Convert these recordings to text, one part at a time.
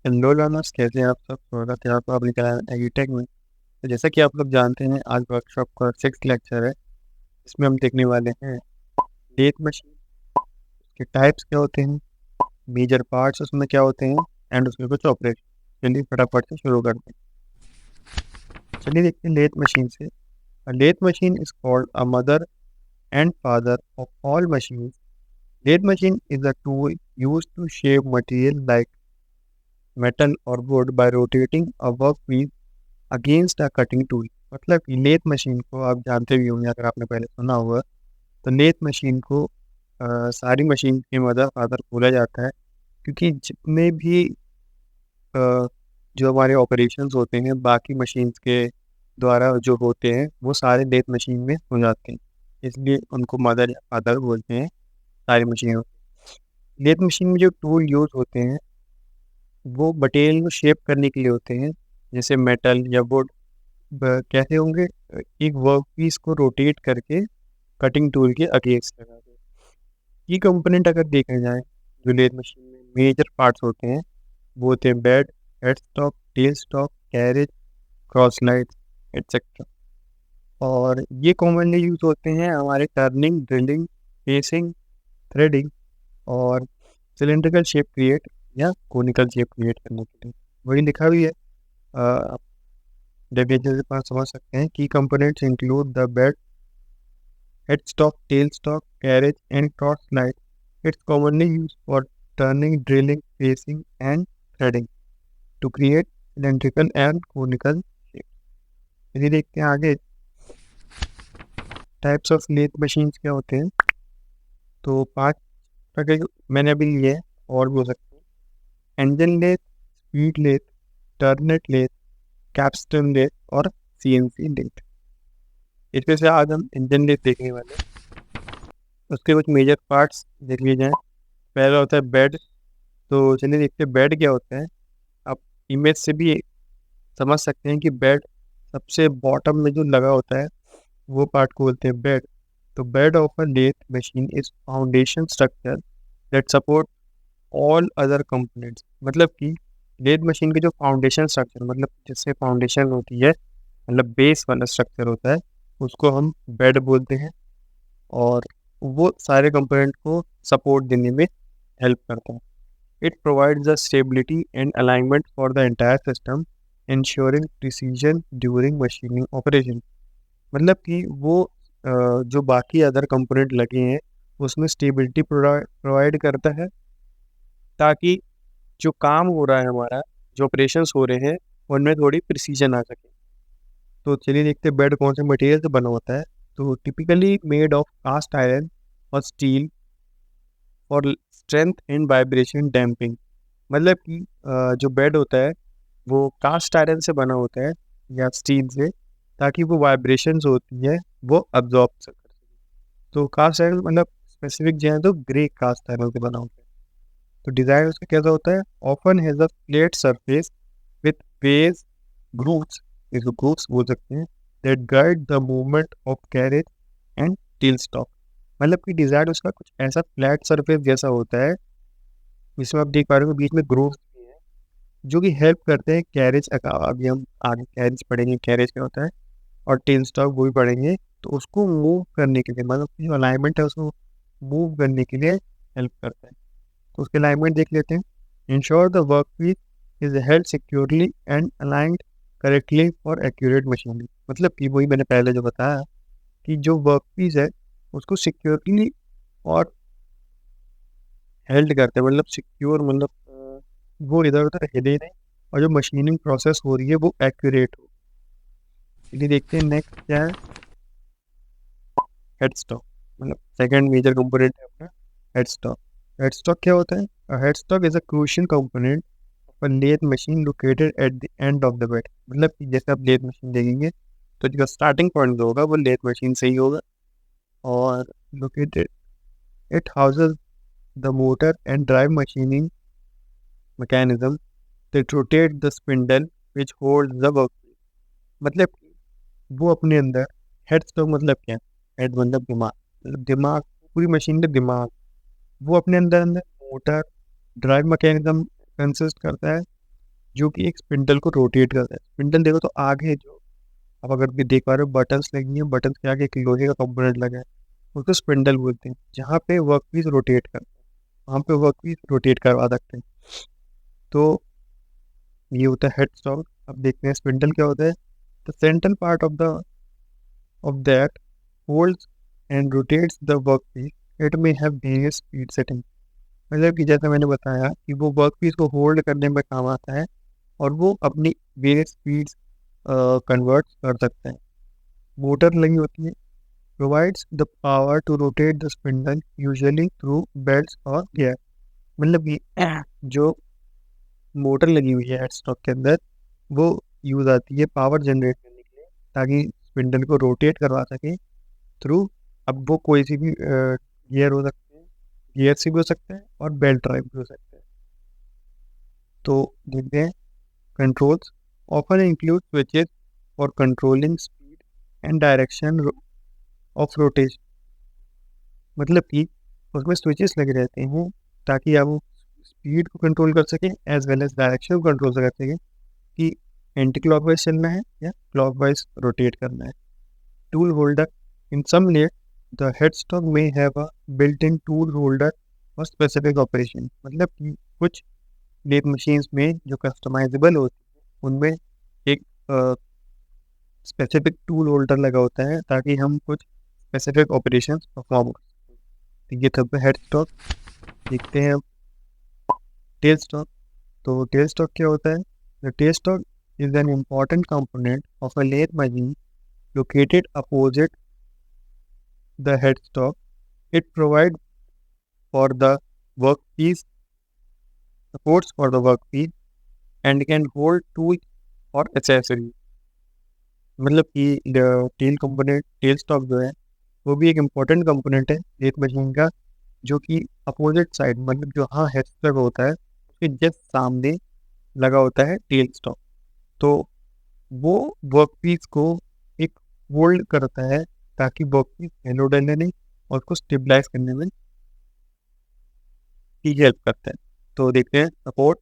Hello learners, कैसे हैं आप सब। स्वागत है आपका अपनी क्लास एग्रीटेक में। तो जैसा कि आप लोग जानते हैं, आज वर्कशॉप का 6th लेक्चर है। इसमें हम देखने वाले हैं लेथ मशीन के टाइप्स क्या होते हैं, मेजर पार्ट्स उसमें क्या होते हैं, एंड उसमें कुछ ऑपरेशन। चलिए फटाफट से शुरू करते हैं। चलिए देखते हैं लेथ मशीन से। Lathe machine is called a mother and father of all machine. Lathe machine is a tool use to shape material like metal और wood by rotating a workpiece against a cutting tool. मतलब कि lathe machine को आप जानते भी होंगे, अगर आपने पहले सुना हुआ। तो लेथ मशीन को सारी मशीन के मदर फादर बोला जाता है, क्योंकि जितने भी अ, जो हमारे ऑपरेशंस होते हैं बाकी मशीन्स के द्वारा जो होते हैं, वो सारे लेथ मशीन में हो जाते हैं। इसलिए उनको मदर या फादर बोलते हैं सारी मशीनों। लेथ मशीन में जो टूल यूज होते हैं वो मटेरियल को शेप करने के लिए होते हैं, जैसे मेटल या वुड। कैसे होंगे, एक वर्क पीस को रोटेट करके कटिंग टूल के अगेंस्ट लगा दो। की कंपोनेंट अगर देखा जाए, जो लेथ मशीन में मेजर पार्ट्स होते हैं वो होते हैं bed, head stock, tell stock, carriage, cross light, etcetera. और ये कॉमनली यूज होते हैं हमारे टर्निंग, ड्रिलिंग, फेसिंग, थ्रेडिंग और सिलेंड्रिकल शेप क्रिएट या कोनिकल शेप क्रिएट करने के लिए। वही लिखा भी है, आप डेफिनेशन से पास समझ सकते हैं। की components include the bed, headstock, tailstock, carriage, and cross slide. It's commonly used for turning, drilling, facing, and threading to create cylindrical and conical shapes. यदि देखते हैं आगे टाइप्स ऑफ लेथ मशीन्स क्या होते हैं, तो 5 प्रकार के मैंने अभी लिए हैं, और भी हो सकते हैं। Engine lathe, speed lathe, turret lathe, capstan lathe और सीएनसी लेथ। इसमें से आज हम इंजन लेथ देखने वाले हैं। उसके कुछ मेजर पार्ट्स देख लिए जाएँ। पहला होता है बेड। तो चलिए देखते हैं बेड क्या होता है। आप इमेज से भी समझ सकते हैं कि बेड सबसे बॉटम में जो लगा होता है वो पार्ट को बोलते हैं बेड। तो bed of a lathe machine is foundation structure that support all other components. मतलब कि लेथ मशीन के जो फाउंडेशन स्ट्रक्चर, मतलब जिससे फाउंडेशन होती है, मतलब बेस वाला स्ट्रक्चर होता है, उसको हम बेड बोलते हैं। और वो सारे कंपोनेंट को सपोर्ट देने में हेल्प करता है। It provides the stability and alignment for the entire system, ensuring precision during machining operation. मतलब कि वो जो बाकी अदर कंपोनेंट लगे हैं उसमें स्टेबिलिटी प्रोवाइड करता है, ताकि जो काम हो रहा है हमारा, जो ऑपरेशंस हो रहे हैं, उनमें थोड़ी प्रिसीजन आ सके। तो चलिए देखते हैं बेड कौन से मटेरियल से बना होता है। तो typically made of cast iron और steel for strength and vibration damping. मतलब कि जो बेड होता है वो कास्ट आयरन से बना होता है या स्टील से, ताकि वो वाइब्रेशंस होती है वो अब्जॉर्ब कर सके। तो कास्ट आयरन मतलब स्पेसिफिक जो है तो ग्रे कास्ट आयरन से बना होता है। तो डिज़ाइन उसका कैसा होता है, often has a flat surface with wedge grooves, इसको ग्रूव्स बोल सकते हैं, that guide the movement of carriage and tail stock. मतलब कि डिज़ाइन उसका कुछ ऐसा फ्लैट सरफेस जैसा होता है, जिसमें आप देख पा रहे हो बीच में ग्रूव्स जो कि हेल्प करते हैं कैरेज। अभी हम आगे कैरेज पढ़ेंगे, कैरेज क्या होता है, और टेल स्टॉक वो भी पढ़ेंगे। तो उसको मूव करने के लिए, मतलब जो अलाइनमेंट है उसको मूव करने के लिए हेल्प करता है। तो उसके अलाइनमेंट देख लेते हैं। Ensure the work piece is held securely and aligned correctly for accurate machining. मतलब कि वही मैंने पहले जो बताया कि जो वर्क पीस है उसको सिक्योरली और हेल्ड करते हैं, मतलब सिक्योर, मतलब वो इधर उधर हिले नहीं, और जो मशीनिंग प्रोसेस हो रही है वो एक्यूरेट हो। चलिए देखते हैं नेक्स्ट क्या है, हेड स्टॉक। मतलब सेकंड मेजर कंपोनेंट है अपना हेड स्टॉक। हेड स्टॉक क्या होता है, head stock is a crucial component of a lathe machine located at the end of the bed. मतलब कि जैसे आप लेथ मशीन देखेंगे तो जो स्टार्टिंग पॉइंट जो होगा वो लेथ मशीन से ही होगा, और located it houses the motor and drive machining mechanism that rotate the spindle which holds the work. मतलब वो अपने अंदर, हेड स्टॉक मतलब क्या, हेड मतलब दिमाग, मतलब दिमाग, पूरी मशीन का दिमाग वो अपने अंदर अंदर मोटर ड्राइव मैकेनिज्म कंसिस्ट करता है, जो कि एक स्पिंडल को रोटेट करता है। स्पिंडल देखो तो आगे जो आप अगर भी देख पा रहे हो बटन्स लगी हैं, बटन के आगे एक लोहे का कंपोनेंट लगा है, उसको स्पिंडल बोलते हैं। जहाँ पे वर्क पीस रोटेट करते हैं वहाँ पे वर्क पीस रोटेट करवा सकते हैं। तो ये होता है हेड स्टॉक। अब देखते हैं स्पिंडल क्या होता है। The central part of that holds and rotates the work piece. It may have various speed setting. मतलब कि जैसा मैंने बताया कि वो वर्क पीस को होल्ड करने में काम आता है और वो अपनी वेरियस स्पीड्स कन्वर्ट कर सकते हैं। मोटर लगी होती है, provides the power to rotate the spindle usually through belts और गियर। मतलब कि जो मोटर लगी हुई है हेड स्टॉक के अंदर वो यूज आती है पावर जनरेट करने के लिए, ताकि स्पिंडल को रोटेट करवा सके थ्रू। अब वो कोई सी भी गियर हो सकते हैं, गियर से भी हो सकता है और बेल्ट ड्राइव भी हो सकता है। तो देखते हैं controls often include switches for controlling speed and direction of rotation. मतलब कि उसमें स्विचेस लगे रहते हैं ताकि आप स्पीड को कंट्रोल कर सकें एज वेल एज डायरेक्शन को कंट्रोल कर सकें कि एंटी क्लॉकवाइज चलना है या क्लॉकवाइज रोटेट करना है। Tool holder in some lathe the headstock में have a built in tool holder for specific operation. मतलब कि कुछ लेथ मशीन्स में जो कस्टमाइजेबल होती है उनमें एक स्पेसिफिक टूल होल्डर लगा होता है ताकि हम कुछ स्पेसिफिक ऑपरेशंस परफॉर्म कर सकें। तो ये था हेड स्टॉक। देखते हैं टेल स्टॉक। तो टेल स्टॉक क्या होता है? The tail stock is an important component of a lathe machine located opposite the headstock. It provides for the workpiece, supports for the workpiece and can hold tools or accessories. मतलब कि tell component, tell stock जो है वो भी एक important component है lathe machine का, जो कि अपोजिट साइड मतलब जो हाँ हेडस्टॉक होता है उसके जस्ट सामने लगा होता है टेल स्टॉक। तो वो वर्कपीस को एक होल्ड करता है ताकि वर्कपीस हेलो डलने नहीं और उसको स्टेबलाइज करने में की हेल्प करता है। तो देखते हैं support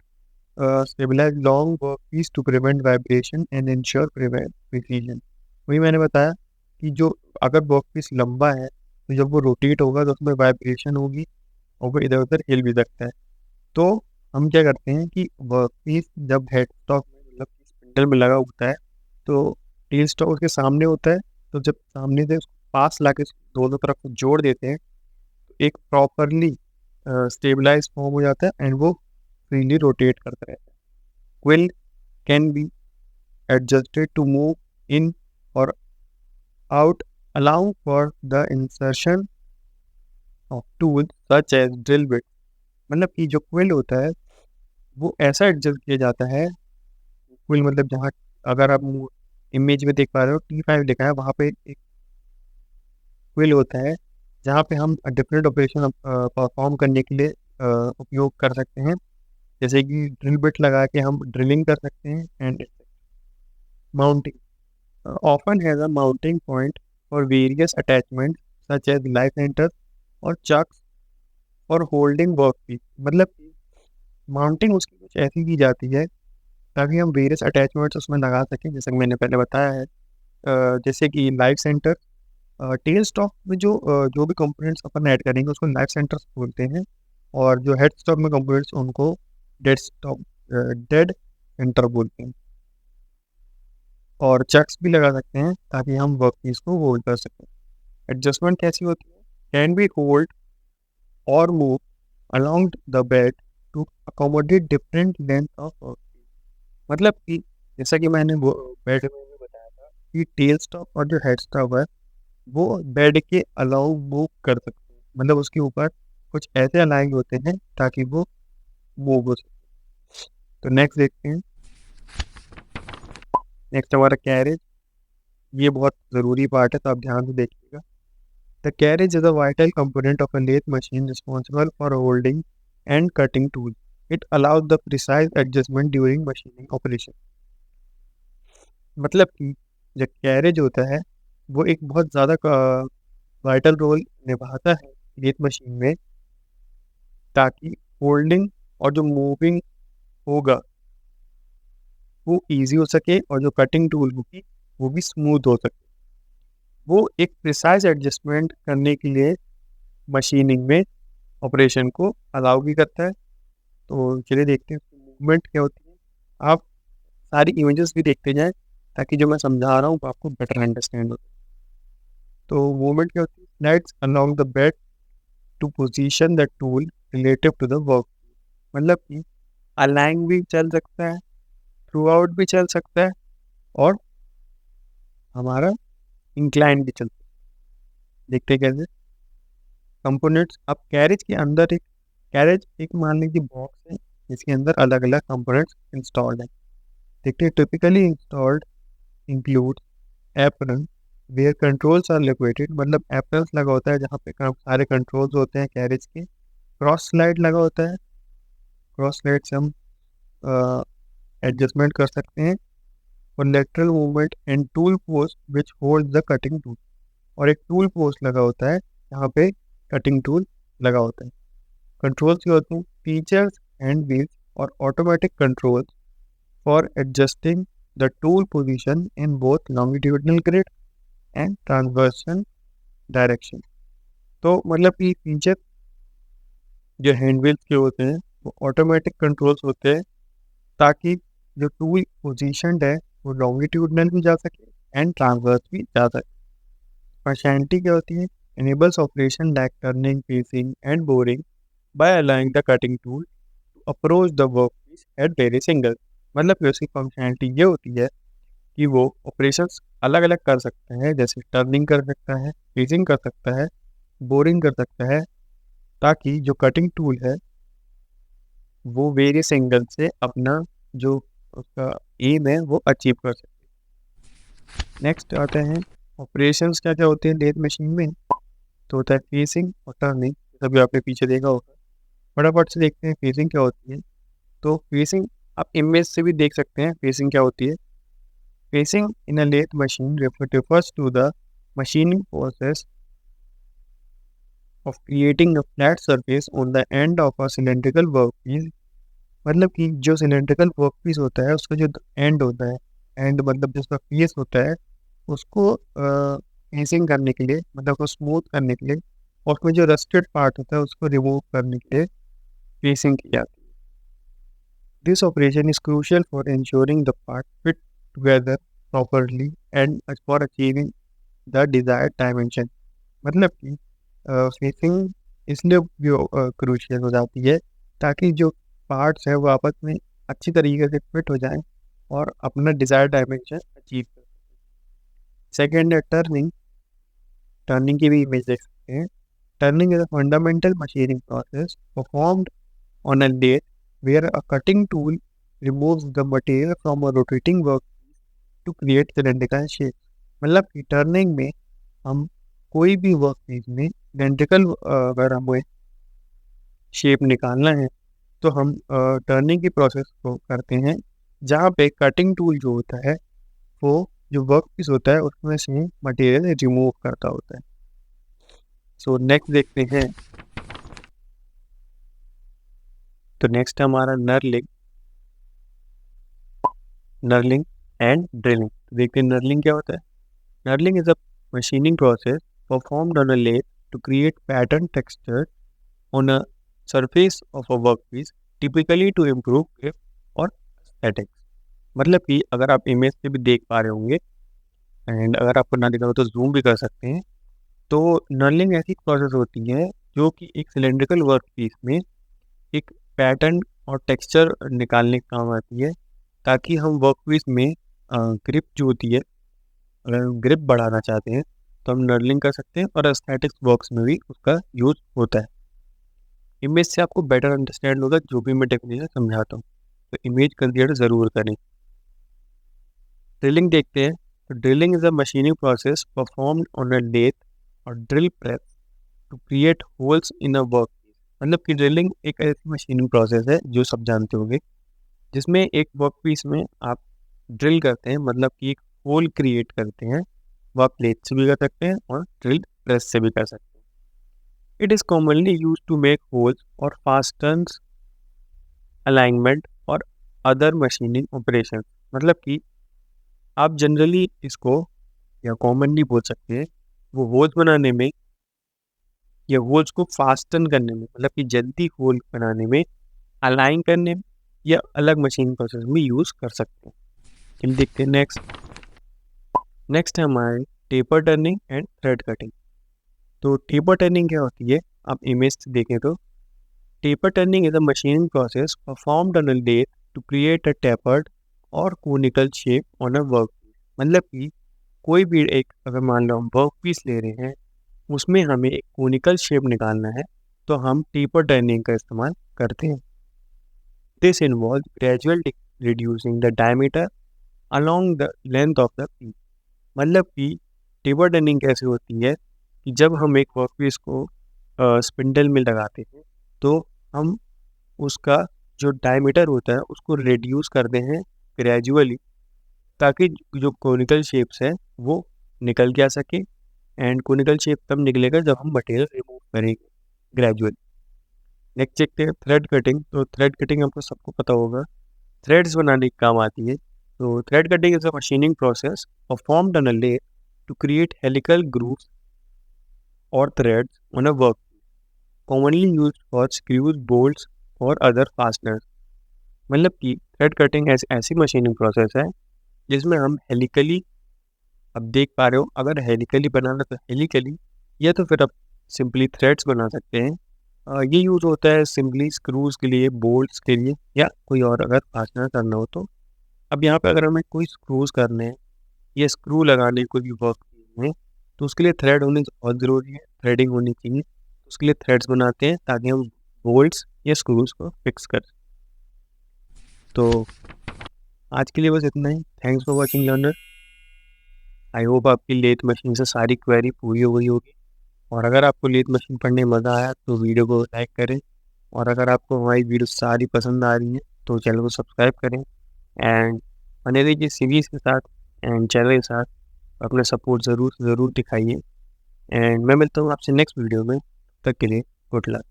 stabilize long workpiece to prevent vibration and ensure precision. वही मैंने बताया कि जो अगर वर्कपीस लंबा है तो जब वो रोटेट होगा तो उसमें वाइब्रेशन होगी और वो इधर उधर हिल भी सकता है। तो हम क्या करते हैं कि वर्कपीस जब हेड स्टॉक में मतलब स्पिंडल में लगा होता है तो टेल स्टॉक उसके सामने होता है। तो जब सामने से उसको पास ला के दोनों तरफ को जोड़ देते हैं तो एक प्रॉपरली स्टेबलाइज फॉर्म हो जाता है एंड वो फ्रीली रोटेट करता रहता है। Quill can be adjusted to move in और out allowing for the insertion of tools such as drill bit. मतलब कि जो क्विल होता है वो ऐसा एडजस्ट किया जाता है। क्विल मतलब जहाँ अगर आप इमेज में देख पा रहे हो T5 लिखा है वहाँ पे एक क्विल होता है जहाँ पे हम डिफरेंट ऑपरेशन परफॉर्म करने के लिए उपयोग कर सकते हैं। जैसे कि ड्रिल बिट लगा के हम ड्रिलिंग कर सकते हैं। And mounting often has a mounting point for various attachment such as live center और चक्स और होल्डिंग वर्कपीस। मतलब माउंटिंग उसकी कुछ ऐसी की जाती है ताकि हम वेरियस अटैचमेंट्स उसमें लगा सकें, जैसे कि मैंने पहले बताया है। जैसे कि लाइफ सेंटर, टेल स्टॉक में जो भी कंपोनेंट्स अपन ऐड करेंगे उसको लाइफ सेंटर्स बोलते हैं और जो हेड स्टॉक में कंपोनेंट्स उनको डेड सेंटर बोलते हैं। और चक्स भी लगा सकते हैं ताकि हम वर्कपीस को होल्ड कर सकें। एडजस्टमेंट कैसी होती है? कैन बी होल्ड और move along the bed to accommodate different length of workpiece. मतलब कि जैसा कि मैंने बेड में भी बताया था कि टेल स्टॉक और जो हेड स्टॉक है वो बेड के अलाउ मूव कर सकते हैं। मतलब उसके ऊपर कुछ ऐसे अलाइंग होते हैं ताकि वो मूव हो सके। तो नेक्स्ट देखते हैं। नेक्स्ट हमारा कैरेज। ये बहुत ज़रूरी पार्ट है तो आप ध्यान से देखिएगा। The carriage is a vital component of a lathe machine responsible for holding and cutting tool. It allows the precise adjustment during machining operation. मतलब कि जो कैरेज होता है वो एक बहुत ज़्यादा वाइटल रोल निभाता है लेथ मशीन में, ताकि होल्डिंग और जो मूविंग होगा वो ईजी हो सके और जो कटिंग टूल होगी वो भी स्मूथ हो सके। वो एक प्रिसाइज एडजस्टमेंट करने के लिए मशीनिंग में ऑपरेशन को अलाउ भी करता है। तो चलिए देखते हैं मूवमेंट क्या होती है। आप सारी इमेजेस भी देखते जाएं ताकि जो मैं समझा रहा हूँ वो आपको बेटर अंडरस्टैंड हो। तो मूवमेंट क्या होती है? Slides along the bed to position the tool relative to the work. मतलब कि अलाइन भी चल सकता है, थ्रू आउट भी चल सकता है और हमारा इंक्लाइन भी चल सकता है। देखते हैं कैसे कंपोनेंट्स। अब कैरेज के अंदर एक मान लीजिए बॉक्स है जिसके अंदर अलग अलग कंपोनेंट्स इंस्टॉल्ड है। देखते हैं typically installed include apron where controls are located. मतलब एप्रन्स लगा होता है जहाँ पे सारे कंट्रोल्स होते हैं कैरेज के। क्रॉस स्लाइड लगा होता है, क्रॉस स्लाइड से हम एडजस्टमेंट कर सकते हैं। और lateral movement and tool post which hold the cutting tool. और एक टूल पोस्ट लगा होता है यहाँ पे कटिंग टूल लगा होता है। कंट्रोल्स क्या होते हैं? फीचर्स हैंड व्हील्स और automatic controls for adjusting the tool position in both longitudinal grid and transversal direction. तो मतलब कि फीचर जो हैंड व्हील्स के होते हैं वो ऑटोमेटिक कंट्रोल्स होते हैं ताकि जो टूल पोजीशन है वो लॉन्गिट्यूडनल भी जा सके एंड ट्रांसवर्स भी जा सके। फंक्शनैलिटी क्या होती है? enables operation like turning, pacing and boring by allowing the cutting tool to approach the workpiece at various angles। मतलब कि उसकी फंक्शनैलिटी ये होती है कि वो ऑपरेशंस अलग अलग कर सकते हैं, जैसे टर्निंग कर सकता है, पेसिंग कर सकता है, बोरिंग कर सकता है, ताकि जो कटिंग टूल है वो वेरियस एंगल से अपना जो उसका एम है वो अचीव कर सके। नेक्स्ट आते हैं ऑपरेशंस क्या क्या होते हैं लेथ मशीन में। तो होता है फेसिंग और टर्निंग, सभी आपने पीछे देखा होगा। फटाफट से देखते हैं फेसिंग क्या होती है। तो फेसिंग आप इमेज से भी देख सकते हैं फेसिंग क्या होती है। Facing in a lathe machine refers to the machining process of creating a flat surface on the end of a cylindrical workpiece। मतलब कि जो सिलेंड्रिकल वर्कपीस होता है उसका जो एंड होता है, एंड मतलब जिसका फेस होता है उसको फेसिंग करने के लिए, मतलब उसको स्मूथ करने के लिए और उसमें जो रस्टेड पार्ट होता है उसको रिमूव करने के लिए फेसिंग की जाती है। This operation is crucial for ensuring the part fit together properly and for achieving the desired dimension. मतलब कि फेसिंग इसलिए क्रूशियल हो जाती है ताकि जो पार्ट्स हैं वो आपस में अच्छी तरीके से फिट हो जाएं और अपना डिजायर्ड डायमेंशन अचीव कर सकें। सेकेंड है टर्निंग। टर्निंग की भी इमेज देख सकते हैं। Turning is a fundamental machining process performed on a lathe where a cutting tool removes the material from a rotating workpiece to create cylindrical shape। मतलब कि टर्निंग में हम कोई भी वर्कपीस में सिलेंड्रिकल अगर हमें शेप निकालना है तो हम टर्निंग की प्रोसेस को करते हैं जहाँ पे कटिंग टूल जो होता है वो जो वर्क पीस होता है उसमें से मटेरियल रिमूव करता होता है। सो नेक्स्ट देखते हैं। तो नेक्स्ट है हमारा नर्लिंग। Knurling and drilling. देखते हैं नर्लिंग क्या होता है। Knurling is a machining process performed on a lathe to create pattern texture on a surface of a workpiece typically to improve grip और एस्थेटिक्स। मतलब कि अगर आप इमेज से भी देख पा रहे होंगे एंड अगर आपको ना दिखा हो तो जूम भी कर सकते हैं। तो नर्लिंग ऐसी प्रोसेस होती है जो कि एक सिलेंड्रिकल वर्कपीस में एक पैटर्न और टेक्सचर निकालने का काम आती है ताकि हम वर्कपीस में ग्रिप जो होती है, अगर हम ग्रिप बढ़ाना चाहते हैं तो हम नर्लिंग कर सकते हैं और एस्थेटिक्स वर्क्स में भी उसका यूज होता है। इमेज से आपको बेटर अंडरस्टैंड होगा जो भी मैं डेफिनेशन समझाता हूँ, तो इमेज कंसीडर ज़रूर करें। ड्रिलिंग देखते हैं। तो drilling is a machining process performed on a lathe और drill press to create holes in a work. मतलब कि ड्रिलिंग एक ऐसी मशीनिंग प्रोसेस है जो सब जानते होंगे जिसमें एक वर्क पीस में आप ड्रिल करते हैं, मतलब कि एक होल क्रिएट करते हैं। वो आप लेथ से भी कर सकते हैं और ड्रिल प्रेस से भी कर सकते हैं। It is commonly use to make holes और फास्टन्स अलाइनमेंट और अदर मशीनिंग ऑपरेशन। मतलब कि आप जनरली इसको या कॉमनली बोल सकते हैं वो होल्स बनाने में या होल्स को फास्टन करने में, मतलब कि जल्दी होल बनाने में, अलाइन करने में, या अलग मशीन प्रोसेस में यूज़ कर सकते हैं। चलिए देखते हैं नेक्स्ट है हमारे taper turning and thread cutting. तो टेपर टर्निंग क्या होती है, आप इमेज से देखें तो taper turning is a machining process performed on a lathe to create a tapered और conical shape on a work. मतलब कि कोई भी एक, अगर मान लो हम वर्क पीस ले रहे हैं, उसमें हमें एक कोनिकल शेप निकालना है, तो हम टेपर टर्निंग का इस्तेमाल करते हैं। This involve gradual reducing the diameter along the length of the piece. मतलब कि टेपर टर्निंग कैसे होती है कि जब हम एक वर्क पीस को स्पिंडल में लगाते हैं, तो हम उसका जो डायमीटर होता है उसको रिड्यूस करते हैं ग्रेजुअली, ताकि जो कोनिकल शेप्स है वो निकल के आ सके। एंड कोनिकल शेप तब निकलेगा जब हम मटेरियल रिमूव करेंगे ग्रेजुअली। नेक्स्ट देखते हैं थ्रेड कटिंग। तो थ्रेड कटिंग आपको सबको पता होगा, थ्रेड्स बनाने के काम आती है। तो thread cutting is a machining process performed on a lathe to create helical grooves और threads on a work, commonly used for screws, bolts और अदर फास्टनर्स। मतलब कि थ्रेड कटिंग ऐसी मशीनिंग प्रोसेस है जिसमें हम हेलिकली, अब देख पा रहे हो, अगर हेलिकली बनाना तो हेलिकली, या तो फिर आप सिंपली थ्रेड्स बना सकते हैं। ये यूज़ होता है सिंपली स्क्रूज के लिए, बोल्ट्स के लिए, या कोई और अगर फास्टनर करना हो तो। अब यहाँ पे अगर हमें कोई स्क्रूज करने हैं या स्क्रू लगाने कोई भी वर्क में, तो उसके लिए थ्रेड होने बहुत ज़रूरी है, थ्रेडिंग होनी चाहिए। उसके लिए थ्रेड्स बनाते हैं ताकि हम बोल्ट्स या स्क्रूज को फिक्स कर। तो आज के लिए बस इतना ही। Thanks for watching learner. I hope आपकी लेथ मशीन से सारी क्वेरी पूरी हो गई होगी। और अगर आपको लेथ मशीन पढ़ने में मज़ा आया तो वीडियो को लाइक करें, और अगर आपको हमारी वीडियो सारी पसंद आ रही हैं तो चैनल को सब्सक्राइब करें। एंड बने रहिए सीरीज़ के साथ एंड चैनल के साथ। अपना सपोर्ट ज़रूर ज़रूर दिखाइए। एंड मैं मिलता हूँ आपसे नेक्स्ट वीडियो में। तब तक के लिए गुड लक।